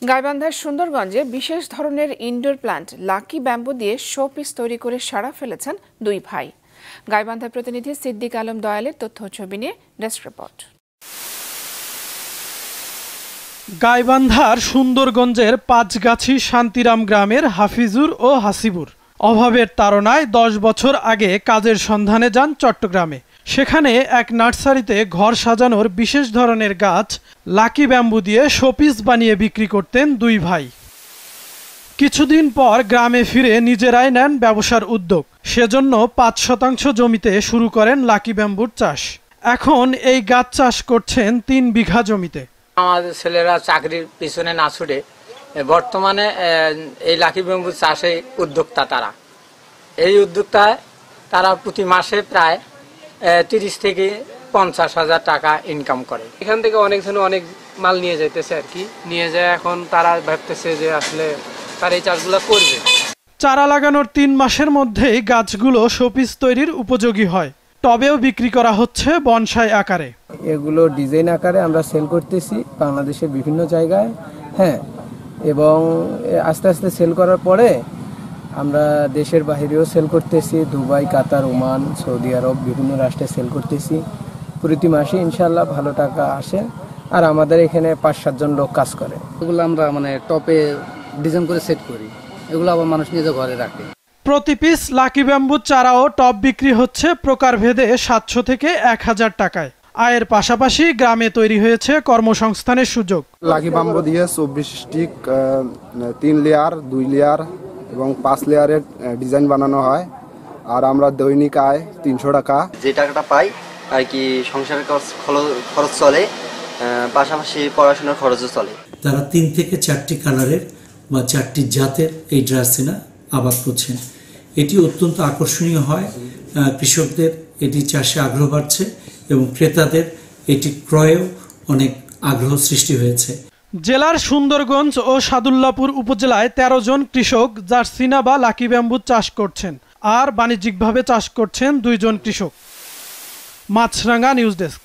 গাইবান্ধার সুন্দরগঞ্জে বিশেষ ধরনের ইনডোর প্ল্যান্ট লাকি ব্যাম্বু দিয়ে শো পিস তৈরি করে সাড়া ফেলেছেন দুই ভাই। গাইবান্ধার প্রতিনিধি সিদ্দিক আলম দয়ালের তথ্য ছবি নিয়ে ডেস্ক রিপোর্ট। গাইবান্ধার সুন্দরগঞ্জের পাঁচগাছি শান্তিরাম গ্রামের হাফিজুর ও হাসিবুর অভাবের তাড়নায় 10 বছর আগে কাজের সন্ধানে যান চট্টগ্রামে। সেখানে এক নার্সারিতে ঘর সাজানোর বিশেষ ধরনের গাছ লাকি ব্যাম্বু দিয়ে শোপিস বানিয়ে বিক্রি করতেন দুই ভাই। কিছুদিন পর গ্রামে ফিরে নিজেরাই নেন ব্যবসার উদ্যোগ। সেজন্য 5% জমিতে শুরু করেন লাকি ব্যাম্বুর চাষ। এখন এই গাছ চাষ করছেন 3 বিঘা জমিতে। আমাদের ছেলেরা চাকরির পিছনে না ছুটে বর্তমানে এই লাকি ব্যাম্বু চাষে উদ্যোক্তা। এই উদ্যোক্তায় তারা প্রতি মাসে প্রায় 30 থেকে 50,000 টাকা ইনকাম করে। এখান থেকে অনেক মাল নিয়ে যাইতেছে আর কি, নিয়ে যায়। এখন তারা ভাবতেছে যে আসলে তারা এই চাষগুলো করবে। চারা লাগানোর 3 মাসের মধ্যেই গাছগুলো শোপিস তৈরির উপযোগী হয়। টবেও বিক্রি করা হচ্ছে বনসাই আকারে। এগুলো ডিজাইন আকারে আমরা সেল করতেছি বাংলাদেশের বিভিন্ন জায়গায়, হ্যাঁ, এবং আস্তে আস্তে সেল করার পরে আমরা দেশের বাইরেও সেল করতেছি। দুবাই, কাতার, ওমান, সৌদি আরব বিভিন্ন রাষ্ট্রে সেল করতেছি। প্রতি মাসে ইনশাল্লাহ ভালো টাকা আসে। আর আমাদের এখানে 5-7 জন লোক কাজ করে। এগুলো আমরা টপে ডিজাইন করে সেট করি, এগুলো আবার মানুষ নিজে ঘরে রাখে। প্রতি পিস লাকি ব্যাম্বু চারা ও টব বিক্রি হচ্ছে প্রকারভেদে 700 থেকে 1000 টাকায়। আয়ের পাশাপাশি গ্রামে তৈরি হয়েছে কর্মসংস্থানের সুযোগ। লাকি ব্যাম্বু দিয়ে 24 স্টিক 3 লেয়ার, 2 লেয়ার এবং 5 লেয়ারের ডিজাইন বানানো হয়। আর আমরা দৈনিক আয় 300 টাকা। যে টাকাটা পাই আর কি সংসারের খরচ চলে, পাশাপাশি পড়াশোনার খরচও চলে। তারা 3 থেকে 4টি কালারের বা 4টি জাতের এই ড্রাসিনা আবাদ করছেন। এটি অত্যন্ত আকর্ষণীয় হয়, কৃষকদের এটি চাষে আগ্রহ বাড়ছে এবং ক্রেতাদের এটি ক্রয়েও অনেক আগ্রহ সৃষ্টি হয়েছে। জেলার সুন্দরগঞ্জ ও সাদুল্লাপুর উপজেলায় 13 জন কৃষক জার্সিনা বা লাকি ব্যাম্বু চাষ করছেন, আর বাণিজ্যিকভাবে চাষ করছেন 2 জন কৃষক। মাছরাঙ্গা নিউজ ডেস্ক।